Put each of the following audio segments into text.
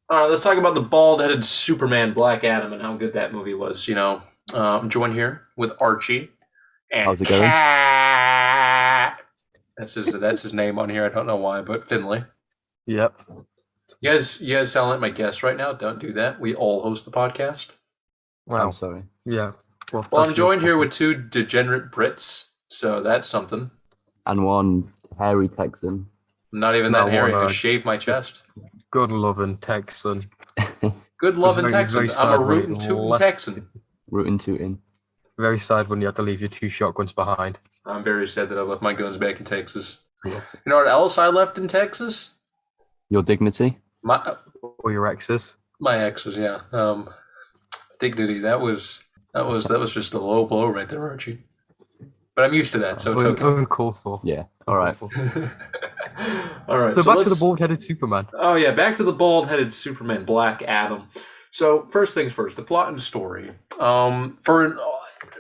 All right, let's talk about the bald-headed Superman, Black Adam, and how good that movie was. I'm joined here with Archie and How's it going? Cat. That's his name on here. I don't know why, but Finley. Yep. You guys sound like my guests right now. Don't do that. We all host the podcast. I'm Well, sorry. yeah. Well, Well, I'm that's your joined here with problem. two degenerate Brits, so that's something. And one hairy Texan. I'm not even that That hairy. one, I shaved my just chest. good loving Texan. Good Was loving very Texan. I'm a sad when he rootin' tootin' left. Texan. Rootin' tootin'. Very sad when you had to leave your two shotguns behind. I'm very sad that I left my guns back in Texas. Yes. You know what else I left in Texas? Your dignity? My Or your exes. my exes, yeah. Dignity. That was just a low blow right there, Archie. But I'm used to that, so it's okay. Uncalled for. Yeah. All right. Uncalled for. All right. So back to the let's. bald-headed Superman. Oh yeah, back to the bald-headed Superman, Black Adam. So first things first, the plot and story. For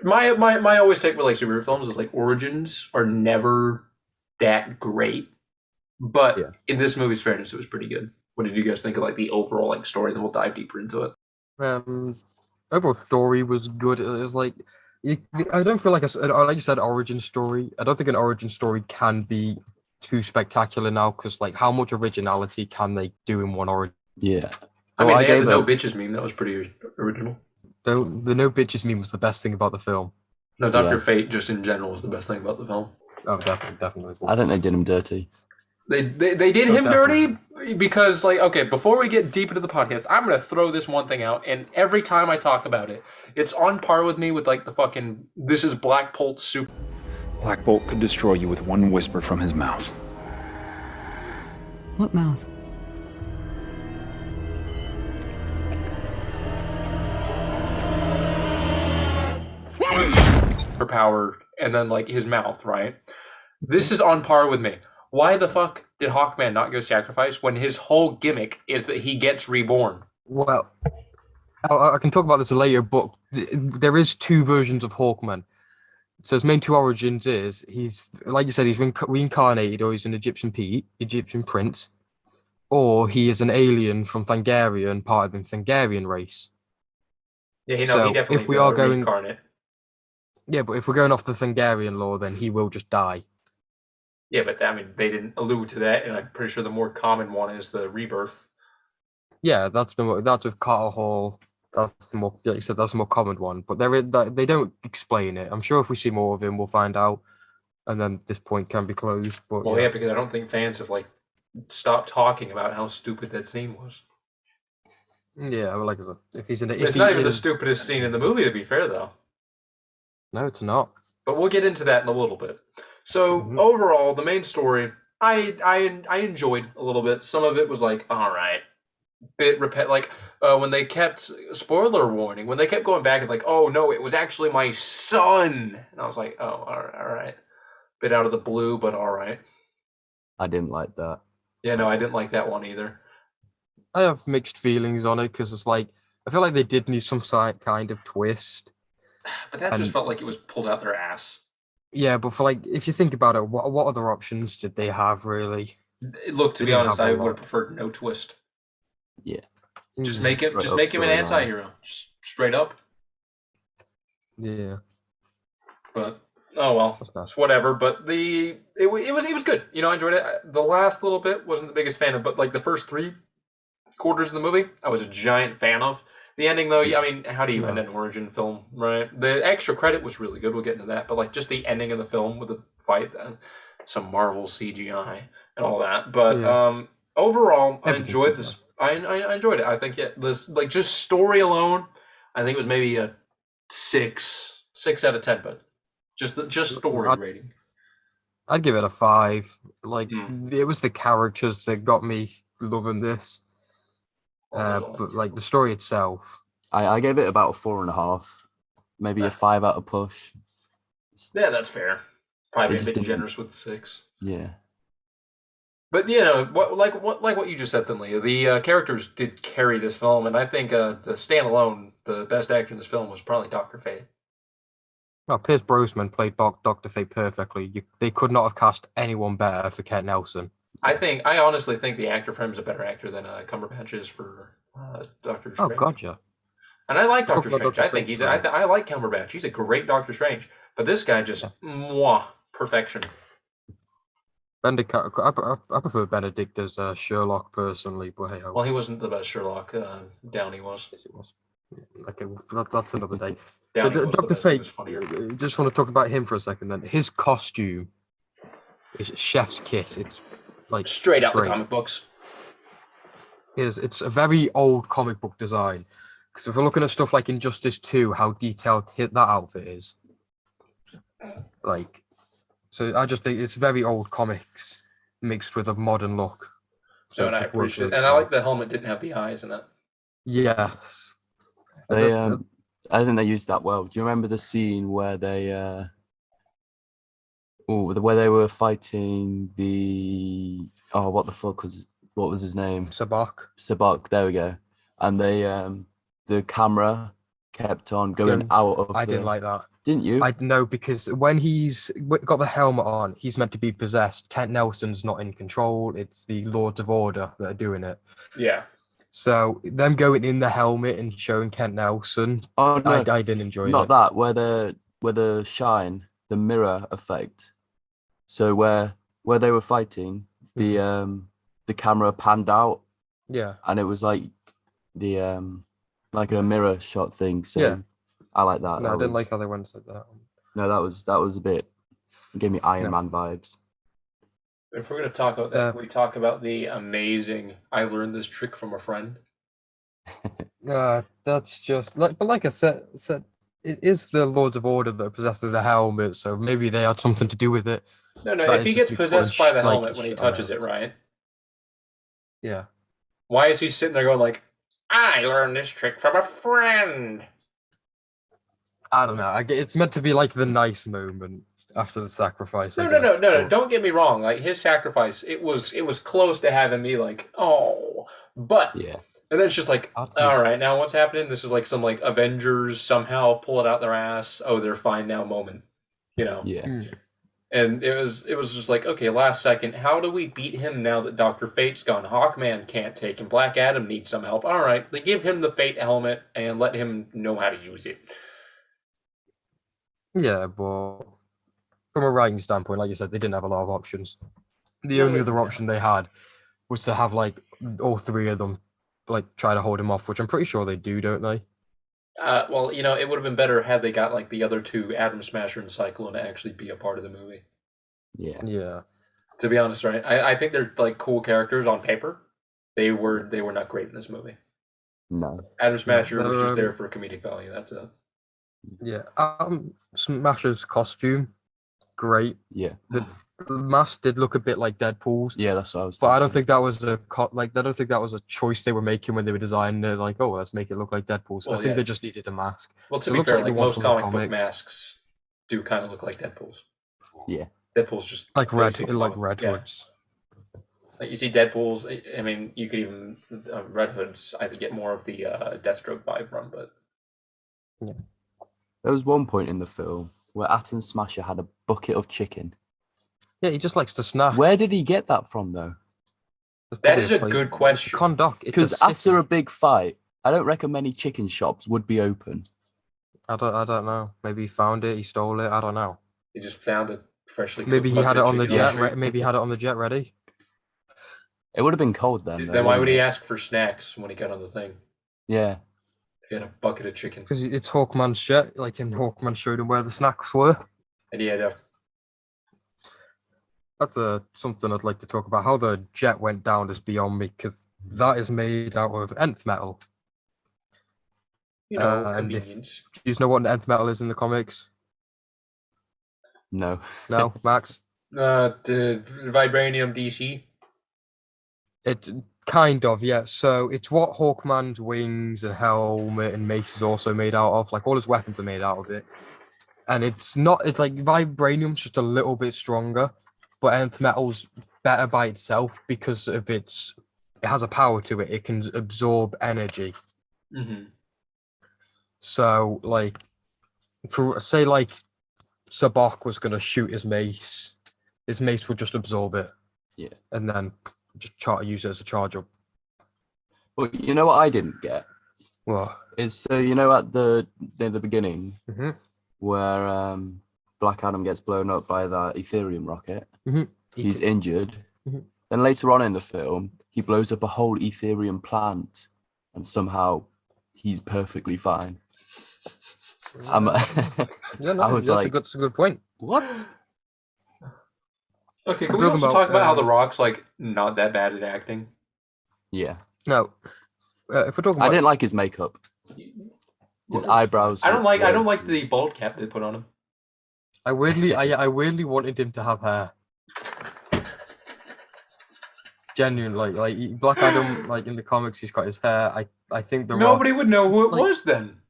my always take with like superhero films is like origins are never that great, but Yeah. in this movie's fairness, it was pretty good. What did you guys think of like the overall like story? Then we'll dive deeper into it. Um, Overall story was good. It was like I don't feel like like you said, origin story. I don't think an origin story can be too spectacular now because like how much originality can they do in one origin? Yeah. I Well, mean, I they had the gave no it. bitches meme. That was pretty original. The no bitches meme was the best thing about the film. No, Doctor Yeah. Fate just in general was the best thing about the film. Oh, definitely. I think they did him dirty. They did Oh, him definitely. dirty because like okay, before we get deep into the podcast, I'm gonna throw this one thing out, and every time I talk about it, it's on par with me with like the fucking this is Black Bolt super. Black Bolt could destroy you with one whisper from his mouth. What mouth? Power and then like his mouth, right? This is on par with me. Why the fuck did Hawkman not go sacrifice when his whole gimmick is that he gets reborn? Well, I can talk about this later, but there is two versions of Hawkman. So his main two origins is he's like you said he's reincarnated or he's an Egyptian prince, or he is an alien from Thangarian, part of the Thangarian race. Yeah, he So definitely if we are going, reincarnate. yeah, but if we're going off the Thangarian law, then he will just die. Yeah, but I mean they didn't allude to that, and I'm pretty sure the more common one is the rebirth. Yeah, that's with Carter Hall. That's the more, like you said, that's the more common one. But they don't explain it. I'm sure if we see more of him, we'll find out, and then this point can be closed. But Well, yeah, because I don't think fans have like stopped talking about how stupid that scene was. yeah, well, like I said, if he's in it, if It's he not even the is, stupidest scene in the movie, to be fair, though. no, it's not. But we'll get into that in a little bit. So Mhm. overall, the main story, I enjoyed a little bit. Some of it was like, all right, bit repet like when they kept spoiler warning when they kept going back and like, oh no, it was actually my son, and I was like, oh, all right, bit out of the blue, but all right. I didn't like that. Yeah, no, I didn't like that one either. I have mixed feelings on it because it's like I feel like they did need some kind of twist. But that just And felt like it was pulled out their ass. yeah, but for like if you think about it, what other options did they have really? Look, to They be didn't honest, have a I would have lot. preferred no twist. Yeah. Just Mm, make him, Straight just up make him an storyline. anti-hero, just straight up. yeah, But oh well, that's nice. it's whatever. But it was good. I enjoyed it. The last little bit wasn't the biggest fan of, but like the first three quarters of the movie, I was a giant fan of. The ending, though, yeah, I mean, how do you end Yeah. an origin film, right? The extra credit was really good. We'll get into that, but like just the ending of the film with the fight, and some Marvel CGI and all that. But Yeah. overall, I Everything's enjoyed CGI. this. I enjoyed it. I think this like just story alone, I think it was maybe a six out of 10, but just story I'd, rating. I'd give it a 5. Like Hmm. it was the characters that got me loving this. But like the story itself, I gave it about a 4.5. Maybe a 5 out of push. Yeah, that's fair. Probably It a just bit didn't. generous with the 6. Yeah. But what you just said, Finley, the characters did carry this film, and I think the standalone, the best actor in this film was probably Doctor Fate. well, Pierce Brosnan played Doctor Fate perfectly. They could not have cast anyone better for Kent Nelson. I honestly think the actor for him is a better actor than Cumberbatch is for Doctor Oh, Strange. gotcha. And I like Talk Doctor about Strange. Doctor I think Strange. I like Cumberbatch. He's a great Doctor Strange. But this guy just perfection. Benedict, I prefer Benedict as Sherlock personally, but hey, Well, he wasn't the best Sherlock. Downey was. yes, it was. Yeah, okay, well, that's another day. So Downey was the Doctor best. He Fate, was funnier. just want to talk about him for a second. Then his costume is chef's kiss. It's like Straight out the great. comic books. It's a very old comic book design. Because if we're looking at stuff like Injustice 2, how detailed that outfit is, like, so I just think it's very old comics mixed with a modern look. So So, and it I just works appreciate it. really And I well. like the helmet didn't have the eyes in it. Yeah. They I think they used that well. Do you remember the scene where they where they were fighting what the fuck what was his name? Sabak. Sabak, there we go. And they the camera kept on going out of I didn't like that. Didn't you? I know because when he's got the helmet on, he's meant to be possessed. Kent Nelson's not in control. It's the Lords of Order that are doing it. Yeah. So them going in the helmet and showing Kent Nelson, Oh no, I didn't enjoy not it. that. Where the shine, the mirror effect. So where they were fighting, the camera panned out, Yeah. and it was like the like a mirror shot thing. So Yeah. I like that. No, That I didn't was, like how they went like that. no, that was a bit, it gave me Iron Man vibes. If we're going to talk about that, can we talk about the amazing I learned this trick from a friend? That's just like I said, it is the Lords of Order that are possessed with the helmet, so maybe they had something to do with it. No, That if is he just gets me possessed pulling by the like helmet when he shit touches it, around. right? Yeah. Why is he sitting there going like, I learned this trick from a friend? I don't know. It's meant to be like the nice moment after the sacrifice. No, I no, no, guess. no, no. but- Don't get me wrong. Like his sacrifice, it was close to having me like, oh, but Yeah. and then it's just like, I think- all right, now what's happening? This is like some like Avengers somehow pull it out their ass. Oh, they're fine now moment, you know. Yeah. And it was just like, okay, last second, how do we beat him now that Dr. Fate's gone? Hawkman can't take him. Black Adam needs some help. All right, they give him the Fate helmet and let him know how to use it. Yeah, but from a writing standpoint, like you said, they didn't have a lot of options. The Well, only other yeah. option they had was to have like all three of them like try to hold him off, which I'm pretty sure they do, don't they? Well, you know, it would have been better had they got like the other two, Atom Smasher and Cyclone, to actually be a part of the movie. Yeah. Yeah. To be honest, right? I think they're like cool characters on paper. They were not great in this movie. No. Atom Smasher was just Um, there for comedic value. That's it. Yeah. Smasher's costume, great. Yeah. The mask did look a bit like Deadpool's. Yeah, that's what I was But I don't thinking. think that was I don't think that was a choice they were making when they were designing it. Like, oh, let's make it look like Deadpool's. Well, I think yeah. they just needed a mask. Well, to So it be looks fair, like the like one most from the comic book comics. masks do kind of look like Deadpool's. Yeah. Deadpool's just Like Red comic- Red yeah. Hoods. Like you see Deadpool's. I mean, you could even Red Hood's. I could get more of the Deathstroke vibe from, but There was one point in the film where Atom Smasher had a bucket of chicken. Yeah, he just likes to snack. Where did he get that from, though? There's that probably is a place- good It's a question. conduct. Because after a big fight, I don't reckon many chicken shops would be open. I don't know. Maybe he found it. He stole it. I don't know. He just found a freshly. Maybe cooked he had bucket it of on the chicken jet. street. Maybe he had it on the jet ready. It would have been cold then. Though, Then why would wouldn't he it? ask for snacks when he got on the thing? Yeah. If he had a bucket of chicken, Because it's Hawkman's jet. Like, and Hawkman showed him where the snacks were. and he had a That's something I'd like to talk about. How the jet went down is beyond me, because that is made out of nth metal. you know and if- convenience. Do you know what nth metal is in the comics? No. No, Max? The vibranium DC. It's kind of, yeah. So it's what Hawkman's wings and helmet and mace is also made out of. Like all his weapons are made out of it. And it's like vibranium's just a little bit stronger, but nth metal's better by itself because of it has a power to it. It can absorb energy. Mm-hmm. So like for say like Sabak was gonna shoot his mace would just absorb it. Yeah. and then just use it as a charge up. Well, you know what I didn't get Well, is so you know at the beginning mm-hmm. where Black Adam gets blown up by that Ethereum rocket. Mm-hmm. He's injured. Mhm. Then later on in the film, he blows up a whole Ethereum plant, and somehow he's perfectly fine. Yeah, no, I was that's like, that's a good point. what? Okay, I'm can we talking also talk about how The um, Rock's like not that bad at acting? Yeah, No, if we're talking I about, didn't like his makeup. His eyebrows. I don't looked like way too- the bald cap they put on him. I weirdly wanted him to have hair. Genuinely, like Black Adam, like in the comics, he's got his hair. I think the Nobody Rock, would know who it like- was then.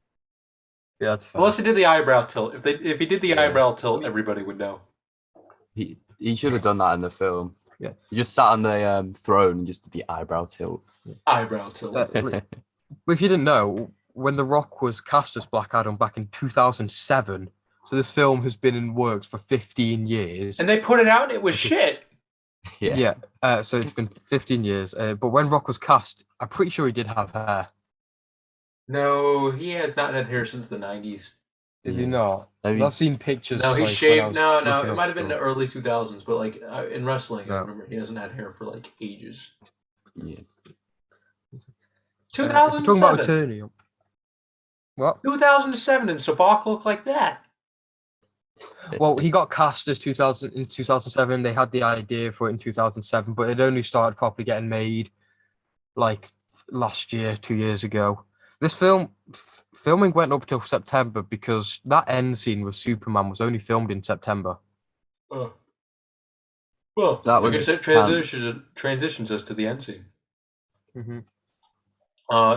yeah, that's fair. Unless he did the eyebrow tilt. If he did the Yeah. eyebrow tilt, everybody would know. He should have done that in the film. Yeah. He just sat on the throne and just did the eyebrow tilt. Eyebrow tilt. But if you didn't know, when The Rock was cast as Black Adam back in 2007, so this film has been in works for 15 years. And they put it out and it was shit. Yeah. So it's been 15 years. But when Rock was cast, I'm pretty sure he did have hair. No, he has not had hair since the 90s. Is Yeah. he not? No, 'Cause I've seen pictures. No, he like, when I shaved. was No, looking it up might have been the stuff. early 2000s, but like in wrestling, I No. remember he hasn't had hair for like ages. Yeah. If you're talking about 2007. attorney, what? 2007, and Sabak looked like that. Well, he got cast as 2007. They had the idea for it in 2007, but it only started properly getting made like last year, 2 years ago. This filming went up till September because that end scene with Superman was only filmed in September. Well, That I was guess it transitions us to the end scene. Mm-hmm.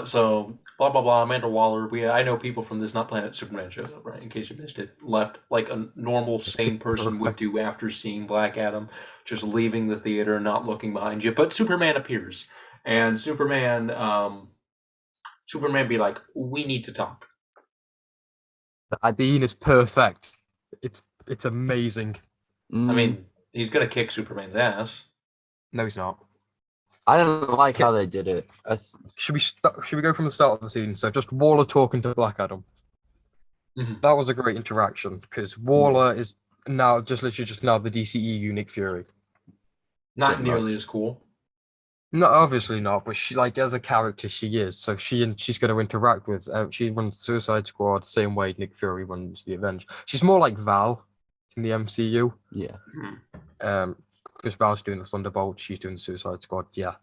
So blah blah blah. Amanda Waller. I know people from This Not Planet Superman shows up, right? In case you missed it, left like a normal sane person would do after seeing Black Adam, just leaving the theater, not looking behind you. But Superman appears, and Superman be like, "We need to talk." The scene is perfect. It's amazing. I mean, he's gonna kick Superman's ass. No, he's not. I don't like how they did it. Should we go from the start of the scene? So just Waller talking to Black Adam. Mhm. That was a great interaction because Waller is now literally now the DCEU Nick Fury. Not Pretty nearly much. as cool. No, obviously not, but she like as a character she is. So she's going to interact with. She runs Suicide Squad the same way Nick Fury runs the Avengers. She's more like Val in the MCU. Yeah. Because Val's doing the Thunderbolt, she's doing the Suicide Squad. Yeah.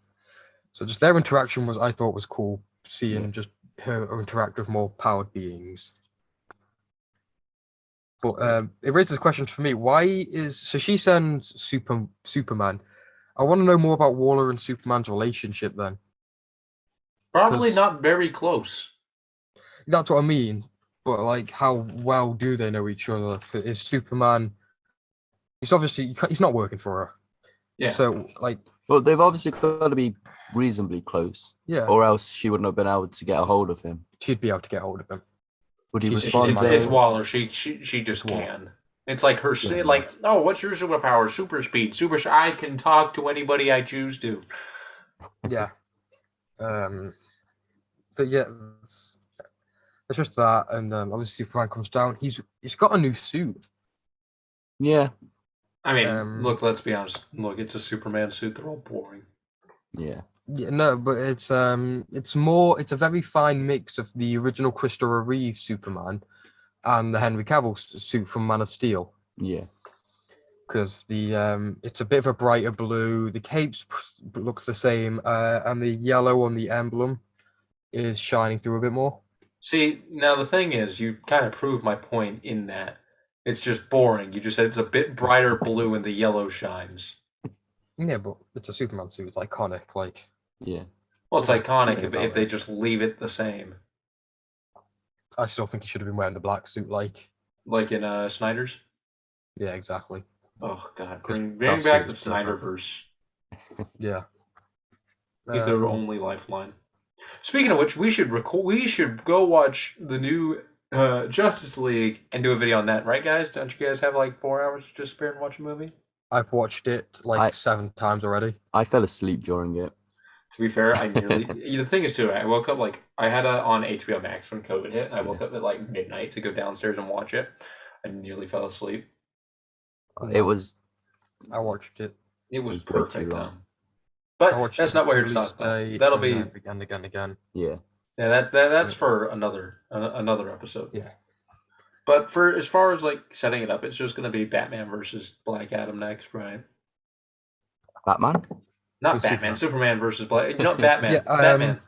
So just their interaction I thought was cool. Seeing just her interact with more powered beings. But it raises questions for me. So she sends Superman. I want to know more about Waller and Superman's relationship then. Probably 'Cause- not very close. That's what I mean. But like, how well do they know each other? Is Superman? He's obviously he's not working for her. Yeah. So like, Well, they've obviously got to be reasonably close, yeah, or else she wouldn't have been able to get a hold of him. she'd be able to get hold of him. Would he She's- respond? It's though? Waller. She just Waller. can. It's like her Yeah. like, oh, what's your superpower? Super speed. I can talk to anybody I choose to. Yeah. But yeah, it's just that, and obviously Superman comes down. He's got a new suit. Yeah. I mean, Um, let's be honest. Look, it's a Superman suit. They're all boring. Yeah. Yeah, no, but it's a very fine mix of the original Christopher Reeve Superman and the Henry Cavill suit from Man of Steel. Yeah. Because it's a bit of a brighter blue. The looks the same, and the yellow on the emblem is shining through a bit more. See, now the thing is, you kind of proved my point in that it's just boring. You just said it's a bit brighter blue and the yellow shines. Yeah, but it's a Superman suit. It's iconic. Like, Yeah. Well, it's Yeah, iconic think if about they it. just leave it the same, I still think he should have been wearing the black suit. Like, like in Snyder's. yeah, exactly. Oh God, Because bring that back suit the is still perfect. Snyderverse. Yeah. He's their only lifeline. Speaking of which, we should go watch the new Justice League and do a video on that, right, guys? Don't you guys have like 4 hours to just spare and watch a movie? I've watched it like 7 times already. I fell asleep during it. To be fair, I nearly. The thing is, too, I woke up I had it on HBO Max when COVID hit. I woke up at like midnight to go downstairs and watch it. I nearly fell asleep. It was I watched it. It was way too perfect, though. long. I But watched that's it not what on you're release talking about. day That'll and be then again. Yeah. that's for another episode. Yeah. But for as far as like setting it up, it's just going to be Batman versus Black Adam next, right? Batman? Not Who's Batman, Superman versus Black. Not Batman. Yeah, Batman.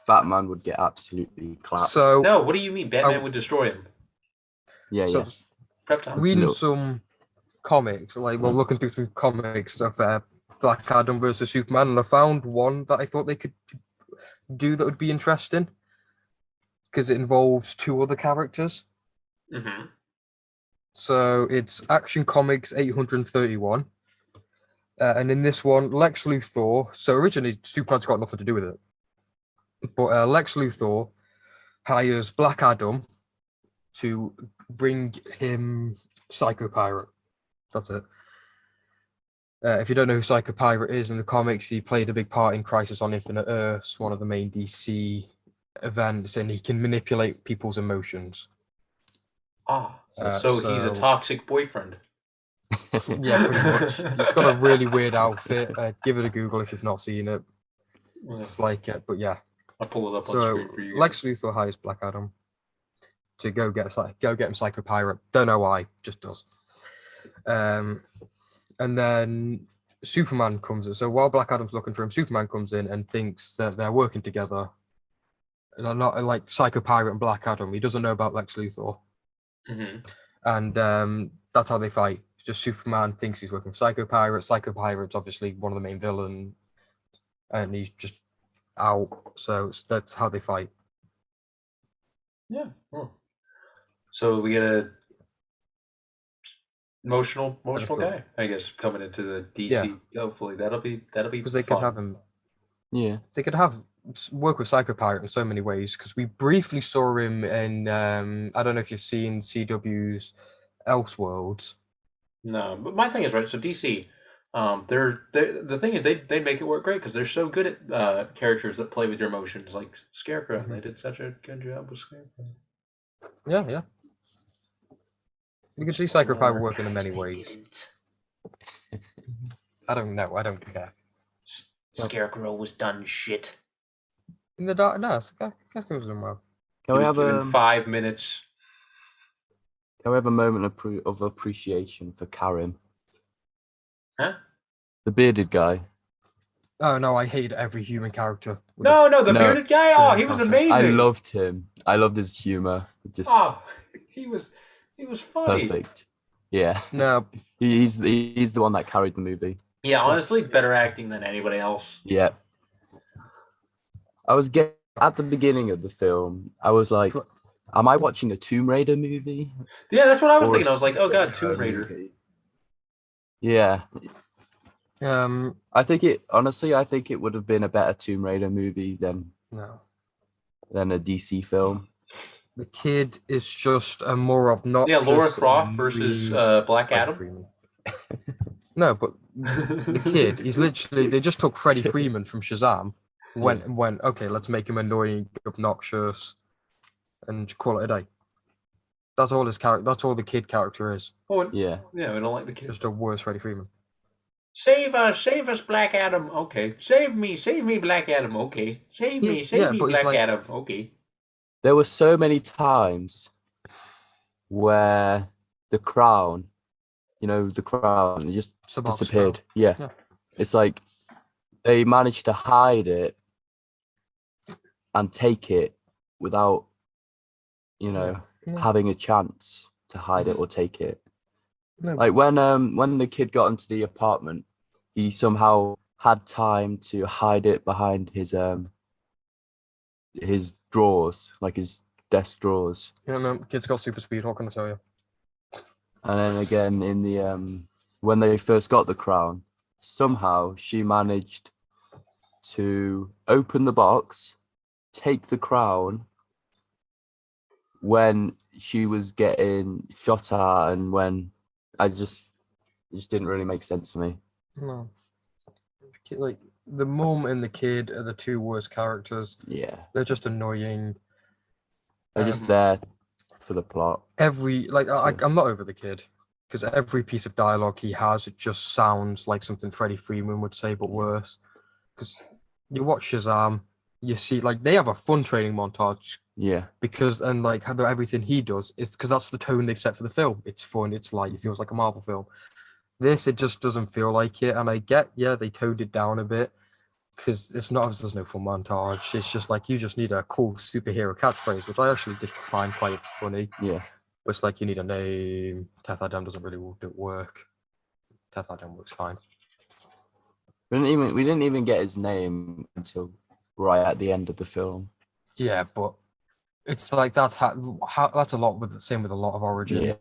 Batman would get absolutely clapped. So No, what do you mean? Batman would destroy him. yeah, so yeah. Prep time. reading little- some comics, looking through some comic stuff, Black Adam versus Superman, and I found one that I thought they could do that would be interesting because it involves 2 other characters. Mm-hmm. So it's Action Comics 831. And in this one, Lex Luthor. So originally, Superman's got nothing to do with it. But Lex Luthor hires Black Adam to bring him Psycho Pirate. That's it. If you don't know who Psycho Pirate is in the comics, he played a big part in Crisis on Infinite Earths, one of the main DC events, and he can manipulate people's emotions. So he's a toxic boyfriend. Yeah, pretty much. He's got a really weird outfit. Give it a Google if you've not seen it. It's like it, but yeah. I'll pull it up on So screen for you. Lex Luthor hires Black Adam to go get him Psycho Pirate. Don't know why, just does. And then Superman comes in. So while Black Adam's looking for him, Superman comes in and thinks that they're working together. And they're not like Psycho Pirate and Black Adam. He doesn't know about Lex Luthor. Mm-hmm. And that's how they fight. It's just Superman thinks he's working for Psycho Pirate. Psycho Pirate's obviously one of the main villains, and he's just out. So that's how they fight. Yeah. Cool. So we get a emotional guy, I guess, coming into the DC. Yeah. Hopefully that'll be Because they fun. could have him. Yeah. They could work with Psycho Pirate in so many ways. Because we briefly saw him in I don't know if you've seen CW's Elseworlds. No, but my thing is right. So DC, the thing is they make it work great because they're so good at characters that play with your emotions, like Scarecrow. Mhm. They did such a good job with Scarecrow. Yeah. You can see Psycho Pirate working in many ways. I don't know. I don't care. Scarecrow was done shit. In the dark, no, that's going to well. Can we He was have given 5 minutes. Can we have a moment of appreciation for Karim? Huh? The bearded guy. Oh no, I hate every human character. No, the No. bearded guy. Oh, he was Gotcha. amazing. I loved him. I loved his humor. Just Oh, he was funny. perfect. Yeah. No, He's the one that carried the movie. Yeah, honestly, better acting than anybody else. Yeah. I was at the beginning of the film, I was like, am I watching a Tomb Raider movie? Yeah, that's what I was Or a thinking. I was like, oh god, superhero Tomb Raider. movie? Yeah. I think it would have been a better Tomb Raider movie than no. a DC film. The kid is just a more obnoxious. Yeah, Laura Croft movie versus Black Freddie Adam. Freeman. No, but the kid, he's literally. They just took Freddie Freeman from Shazam. Went okay. Let's make him annoying, obnoxious, and call it a day. That's all his character. That's all the kid character is. Oh, Yeah. yeah, we don't like the kid. Just a worse Freddie Freeman. Save us, Black Adam. Okay, save me, Black Adam. Okay, save me, Yes, yeah, but he's Black like- Adam. Okay. There were so many times where the crown, the crown just Sabac's disappeared. crown. Yeah. Yeah. It's like they managed to hide it and take it without, Yeah. having a chance to hide it or take it. No, Like when the kid got into the apartment, he somehow had time to hide it behind his drawers, like his desk drawers. no, kid's got super speed. What can I tell you? And then again in the when they first got the crown, somehow she managed to open the box, take the crown when she was getting shot at, and when it just didn't really make sense for me. No. Like the mum and the kid are the two worst characters. Yeah, They're just annoying. they're just there for the plot. I'm not over the kid because every piece of dialogue he has, it just sounds like something Freddie Freeman would say, but worse. Because you watch Shazam, you see like they have a fun training montage Yeah, because and like everything he does is because that's the tone they've set for the film. It's fun. It's like it feels like a Marvel film. This it just doesn't feel like it, and I get they toned it down a bit because there's no fun montage. It's just like you just need a cool superhero catchphrase, which I actually did find quite funny. yeah. But it's like you need a name. Teth Adam doesn't really work. Teth Adam works fine. We didn't even get his name until right at the end of the film. Yeah, but it's like that's that's a lot with same with a lot of origins. Yeah.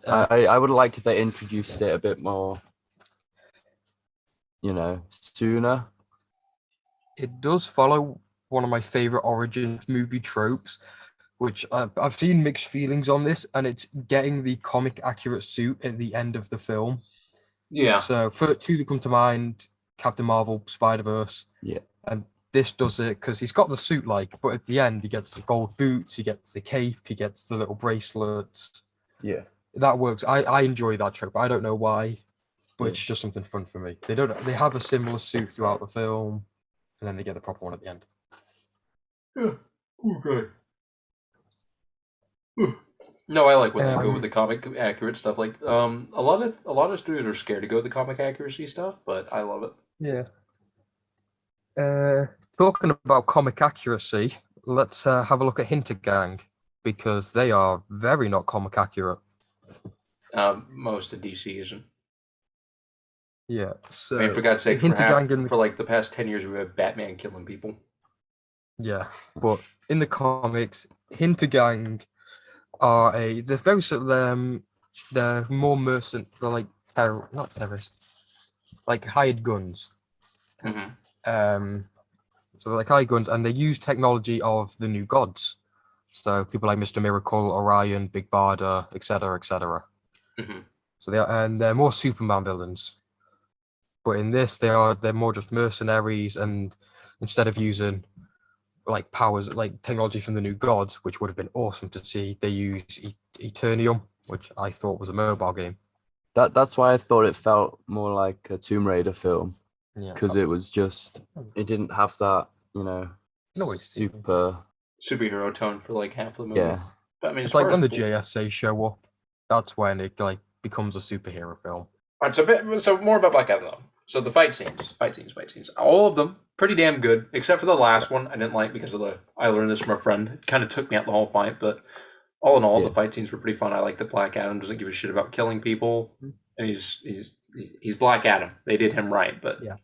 I would have liked if they introduced it a bit more, sooner. It does follow one of my favorite origins movie tropes, which I've seen mixed feelings on this, and it's getting the comic accurate suit at the end of the film. Yeah. So for two that come to mind, Captain Marvel, Spider-Verse. Yeah. And this does it because he's got the suit but at the end he gets the gold boots, he gets the cape, he gets the little bracelets. Yeah. That works. I enjoy that trope. I don't know why, but Yeah. it's just something fun for me. They have a similar suit throughout the film, and then they get the proper one at the end. Yeah. Okay. No, I like when they go with the comic accurate stuff. Like, a lot of studios are scared to go with the comic accuracy stuff, but I love it. Yeah. Talking about comic accuracy, let's have a look at Hintergang because they are very not comic accurate. Most of DC isn't. Yeah. So I mean, for God's sake, Hintergang for like the past 10 years, we have Batman killing people. Yeah, but in the comics, Hintergang they're very sort of they're more they're like not terrorists, like hired guns. Mm-hmm. So they're like hired guns, and they use technology of the new gods. So people like Mr. Miracle, Orion, Big Barda, etc., etc. Mm-hmm. So they're more Superman villains. But in this, they're more just mercenaries, and instead of using like powers, like technology from the new gods, which would have been awesome to see, they use Eternium, which I thought was a mobile game. That's why I thought it felt more like a Tomb Raider film. Yeah, because it didn't have that, superhero tone for like half the movie. Yeah. But I mean, it's like when the JSA show up, that's when it like becomes a superhero film. Alright, so more about Black Adam though. So the fight scenes, all of them pretty damn good, except for the last one I didn't like because of I learned this from a friend. It kind of took me out the whole fight, but all in all, the fight scenes were pretty fun. I like that Black Adam doesn't give a shit about killing people, and he's Black Adam. They did him right, but yeah,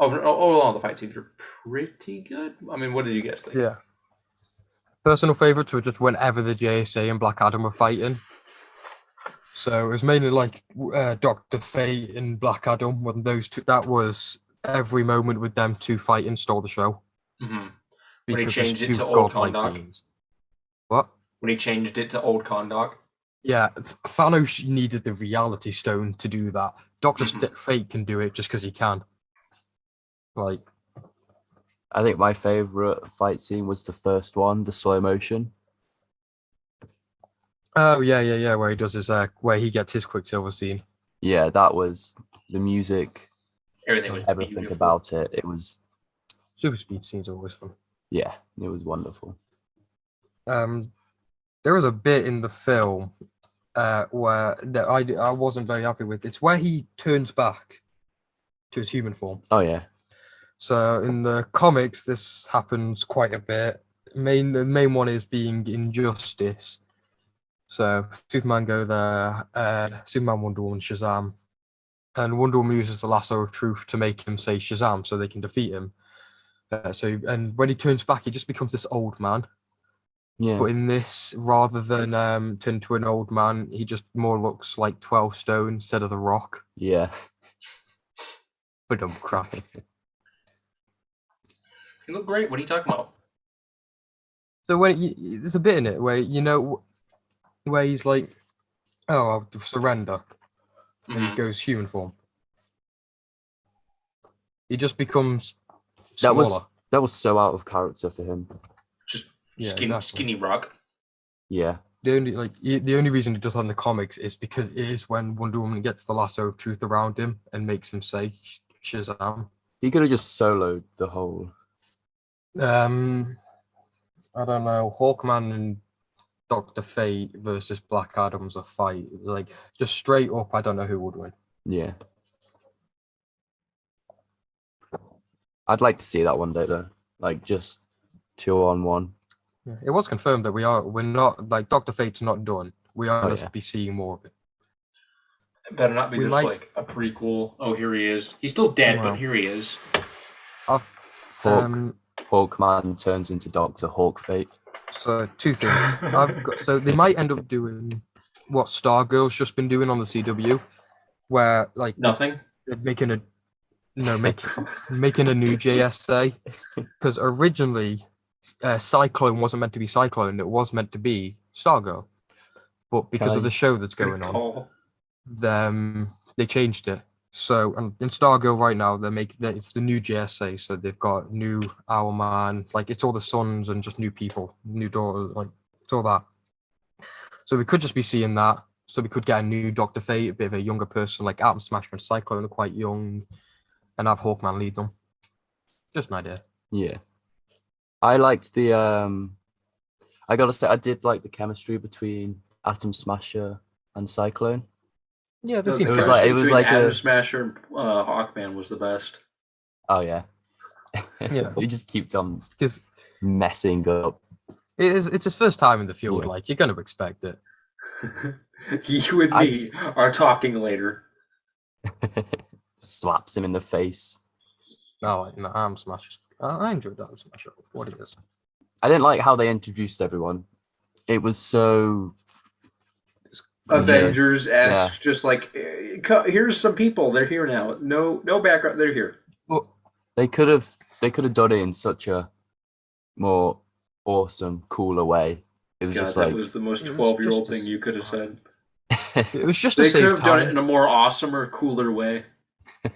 overall the fight scenes were pretty good. I mean, what did you guys think? Yeah, personal favorites were just whenever the JSA and Black Adam were fighting. So it was mainly like Dr. Fate and Black Adam. When those two, that was every moment with them two fighting stole the show. Mm-hmm. When he changed it to Old Kahndaq. What? When he changed it to Old Kahndaq. Yeah, Thanos needed the Reality Stone to do that. Dr. Fate can do it just because he can. Like, I think my favorite fight scene was the first one, the slow motion. Oh yeah, where he does his where he gets his Quicksilver scene. Yeah, that was the music. Everything was about it. It was super speed scenes are always fun. Yeah, it was wonderful. There was a bit in the film where that I wasn't very happy with. It's where he turns back to his human form. Oh yeah. So in the comics, this happens quite a bit. The main one is being Injustice. So Superman go there, Superman, Wonder Woman, Shazam, and Wonder Woman uses the lasso of truth to make him say Shazam so they can defeat him. And when he turns back, he just becomes this old man. Yeah. But in this, rather than turn to an old man, he just more looks like 12 stone instead of the Rock. Yeah. But I'm crying. You look great. What are you talking about? So there's a bit in it where where he's like, Oh, surrender. And he Mhm. goes human form. He just becomes That was smaller. that was so out of character for him. Just Yeah, skinny, exactly. skinny rock. Yeah. The only reason he does that in the comics is because it is when Wonder Woman gets the lasso of truth around him and makes him say Shazam. He could have just soloed the whole. I don't know. Hawkman and Doctor Fate versus Black Adam's a fight. Like just straight up, I don't know who would win. Yeah. I'd like to see that one day though. Like just 2-on-1. Yeah. It was confirmed that we're not like Doctor Fate's not done. We are Oh, going to yeah. be seeing more of it. It better not be We just might- like a prequel. Oh, here he is. He's still dead, Wow. but here he is. I've, Hawkman turns into Doctor Hawk Fate. so two things. So they might end up doing what Stargirl's just been doing on the CW, where like Nothing. they're making a making a new JSA because originally Cyclone wasn't meant to be Cyclone, it was meant to be Stargirl, but because of the show that's Good going on, call. they changed it. So in Stargirl right now it's the new JSA, so they've got new Owlman, like it's all the sons and just new people, new daughters, like it's all that. So we could just be seeing that. So we could get a new Doctor Fate, a bit of a younger person, like Atom Smasher and Cyclone are quite young, and have Hawkman lead them. Just an idea. Yeah. I liked the I gotta say I did like the chemistry between Atom Smasher and Cyclone. Yeah, they The seem It was fair. like- between like Atom a- Smasher and Hawkman was the best. Oh yeah. Yeah. He just kept on because messing up. it's his first time in the field. Yeah. Like you're gonna expect it. You and me are talking later. Slaps him in the face. No, like no, Atom Smasher. I enjoyed Atom Smasher. What it is. I didn't like how they introduced everyone. It was so Avengers-esque, Yeah. just like here's some people. They're here now. No background. They're here. Well, they could have done it in such a more awesome, cooler way. It was God, just that like was the most It was 12-year-old just a thing you could have said. it was just to They could save have done it time. in a more awesome or cooler way. At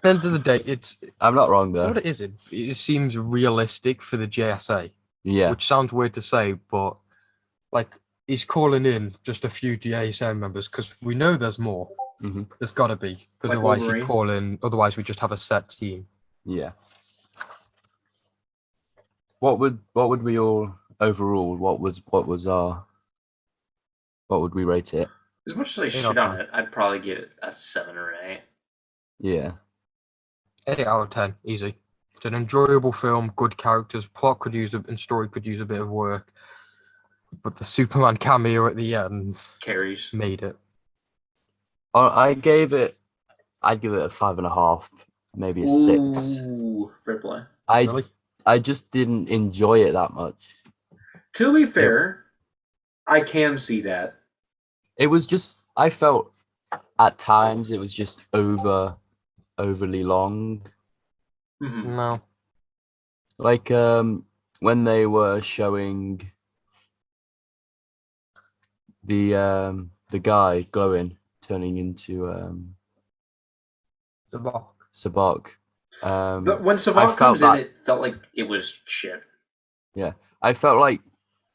the end of the day, it's I'm not wrong for though. what it is. It seems realistic for the JSA, Yeah. which sounds weird to say, but like he's calling in just a few JSA members because we know there's more. Mhm. There's got to be because Like otherwise Wolverine? he'd call in. Otherwise, we just have a set team. Yeah. What would we all overall? What would we rate it? As much as I 8 shit out of on 10. it, I'd probably give it a 7 or an 8. Yeah. 8 out of 10, easy. It's an enjoyable film, good characters, plot could use and story could use a bit of work, but the Superman cameo at the end Carries. made it. I'd give it a 5.5, maybe a 6. Ooh, fair play. Really? I just didn't enjoy it that much. To be fair, I can see that. It was just I felt at times it was just overly long. Mhm. No. Like when they were showing the guy glowing turning into The block. Sabak. But when I Savant felt comes in, that- it felt like it was shit. I felt like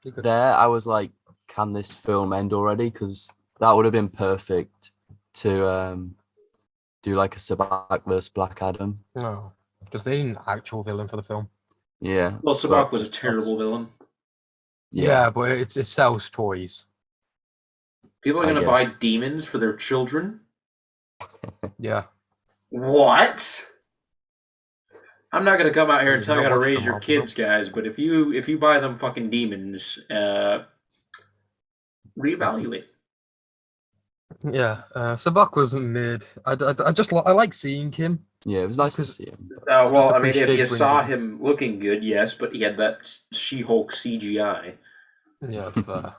You could- there I was like, can this film end already? Because that would have been perfect to do like a Sabak versus Black Adam. No. Because they need an actual villain for the film. Yeah. Well, Sabak but- was a terrible villain. Yeah, but it sells toys. People are I going to get buy demons for their children? Yeah. What? I'm not going to come out here and You've tell you not how to watched raise the your Marvel kids, guys, but if you buy them fucking demons, reevaluate. Yeah. Sabak wasn't mid. I like seeing him. Yeah, it was nice to Because- see him. Well, I mean, if appreciate you saw bringing- him looking good, yes, but he had that She-Hulk CGI. Yeah, it's better.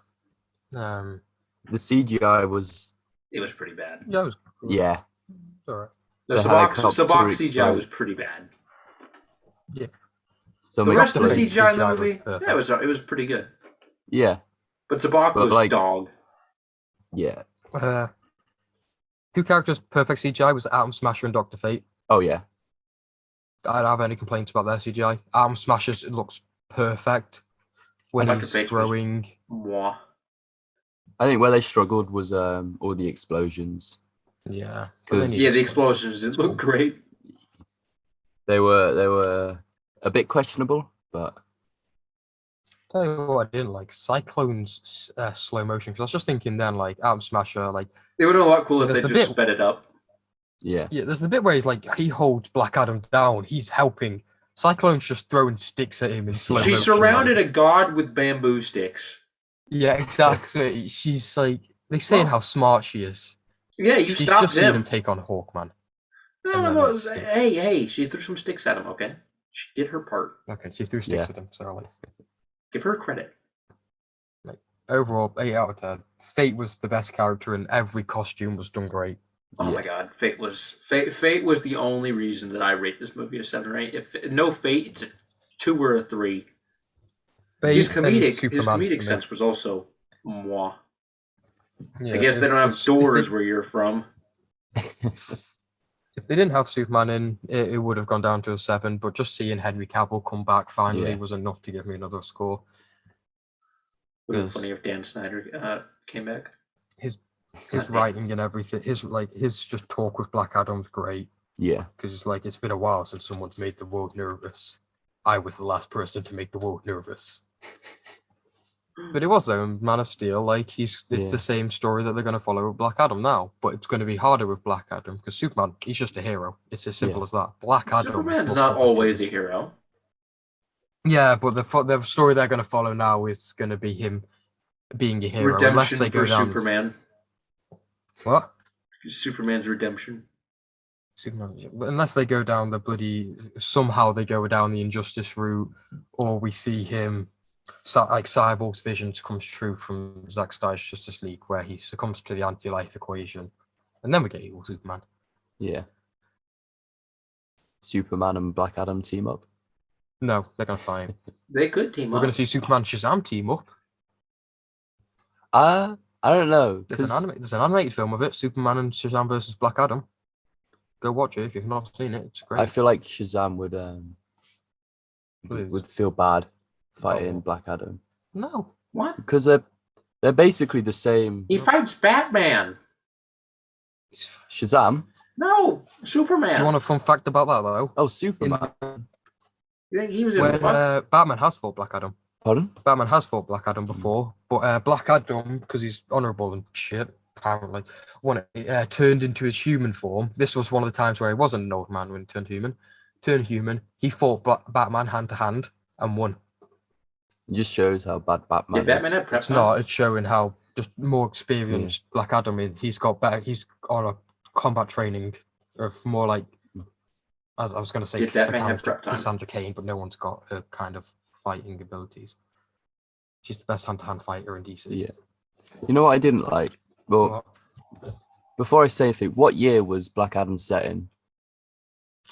The CGI was It was pretty bad. Yeah, it was cool. yeah. Alright. The The Sabak helicopter CGI explode. was pretty bad. Some The rest of the Explain CGI in the CGI was movie, perfect. yeah, it was pretty good. yeah. But Sabak But, was like- dog. Yeah. Two characters, perfect CGI was Atom Smasher and Doctor Fate. Oh yeah. I don't have any complaints about their CGI. Atom Smasher's it looks perfect when Dr. he's Fate's was- throwing. Mwah. I think where they struggled was all the explosions. Yeah, but they 'Cause- need Yeah, the explosions did look great. They were a bit questionable, but Tell you what, I didn't like Cyclone's slow motion because I was just thinking then like Atom Smasher, like It would have been a lot cooler if There's they the just bit- sped it up. yeah. yeah, there's the bit where he's like he holds Black Adam down, he's helping. Cyclone's just throwing sticks at him in slow She motion. surrounded like- a god with bamboo sticks. Yeah, exactly. She's like they saying Well, how smart she is. Yeah, you She's stopped just seen him him. take on Hawkman. No, and no, then, no. like, sticks. Hey, she threw some sticks at him, okay? She did her part. Okay, she threw sticks Yeah. at him. So like Give her credit. overall, 8 out of 10. Fate was the best character, and every costume was done great. Oh Yeah. my god, Fate was the only reason that I rate this movie a 7 or 8. If no Fate, it's a 2 or a 3. His Fate and comedic for me. sense was also moi. Yeah, I guess they don't have if doors they- where you're from. If they didn't have Superman in, it would have gone down to a 7. But just seeing Henry Cavill come back finally Yeah. was enough to give me another score. Would have been Yes. funny if Dan Snyder came back. His God damn. writing and everything, his just talk with Black Adam's great Yeah. because it's like it's been a while since someone's made the world nervous. I was the last person to make the world nervous. But it was though, in Man of Steel. Like it's Yeah. the same story that they're going to follow with Black Adam now, but it's going to be harder with Black Adam because Superman, he's just a hero. It's as simple Yeah. as that. Black Adam. is Superman's more not complicated. always a hero. Yeah, but the story they're going to follow now is going to be him being a hero. Unless Redemption they go for down Superman. what? Superman's redemption. Superman. Unless they go down the bloody somehow they go down the injustice route, or we see him like Cyborg's visions comes true from Zack Snyder's Justice League, where he succumbs to the anti-life equation, and then we get evil Superman. Yeah. Superman and Black Adam team up. No, they're gonna fight. They could team We're up. gonna see Superman and Shazam team up. I don't know. There's 'cause there's an animated film of it, Superman and Shazam versus Black Adam. Go watch it if you've not seen it. It's great. I feel like Shazam Lose. would feel bad fighting Oh. Black Adam No. What? because they're basically the same. He fights Batman. Shazam. No, Superman. Do you want a fun fact about that though? Oh, Superman. You think he was in When the fuck? Batman has fought Black Adam. Pardon? Batman has fought Black Adam before, but Black Adam, because he's honourable and shit, apparently, turned into his human form. This was one of the times where he wasn't an old man when he turned human. He fought Batman hand to hand and won. It just shows how bad Batman Did Batman is. have prep It's not. It's showing how just more experienced Black Adam is. He's got better. He's on a combat training of more like. As I was going to say, Did Batman have prep time? Cassandra Cain, but no one's got her kind of fighting abilities. She's the best hand-to-hand fighter in DC. Yeah. You know what I didn't like? Well, before I say anything, what year was Black Adam set in?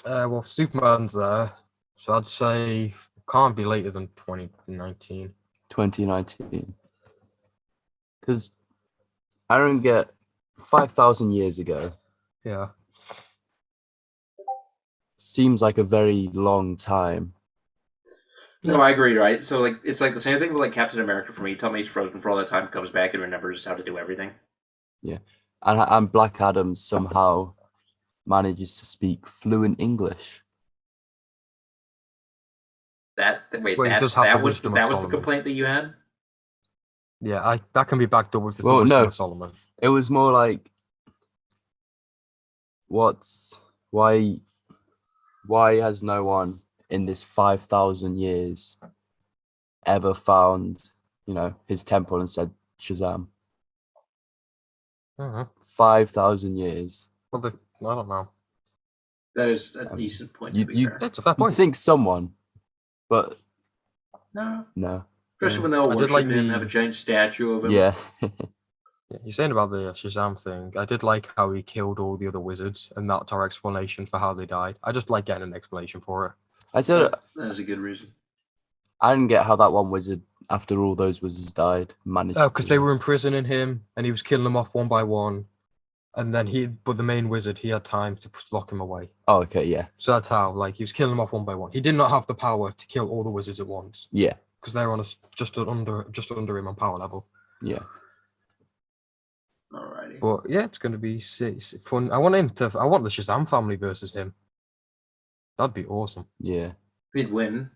Well, Superman's there, so I'd say it can't be later than 2019. 2019. Because I don't get 5,000 years ago. Yeah. Seems like a very long time. No, I agree, right? So like it's like the same thing with like Captain America for me. Tell me he's frozen for all that time, comes back and remembers how to do everything. And Black Adam somehow manages to speak fluent English. That Well, he does have the that was wisdom of the Solomon. complaint that you had. Yeah, that can be backed up with the Well, wisdom no. of Solomon. It was more like, why has no one in this 5,000 years ever found, his temple and said Shazam? I don't know. 5,000 years. Well, I don't know. That is a decent point. To be you- fair. That's a fair You'd point. think someone, but No, no. especially when they all I did worship like him, the- have a giant statue of him. Yeah. Yeah, you're saying about the Shazam thing. I did like how he killed all the other wizards, and that's our explanation for how they died. I just like getting an explanation for it. I said That was a good reason. I didn't get how that one wizard, after all those wizards died, managed. Because they were imprisoning him, and he was killing them off one by one. And then but the main wizard, he had time to lock him away. Oh, okay, yeah, So that's how, like, he was killing them off one by one. He did not have the power to kill all the wizards at once yeah, because they were on just under him on power level. yeah. Alrighty. But yeah, it's going to be fun. I want the Shazam family versus him. That'd be awesome. Yeah. He'd win.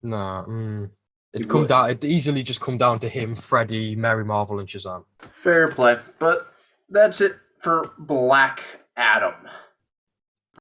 Nah, He would. It'd easily just come down to him, Freddy, Mary Marvel, and Shazam. Fair play. But that's it for Black Adam.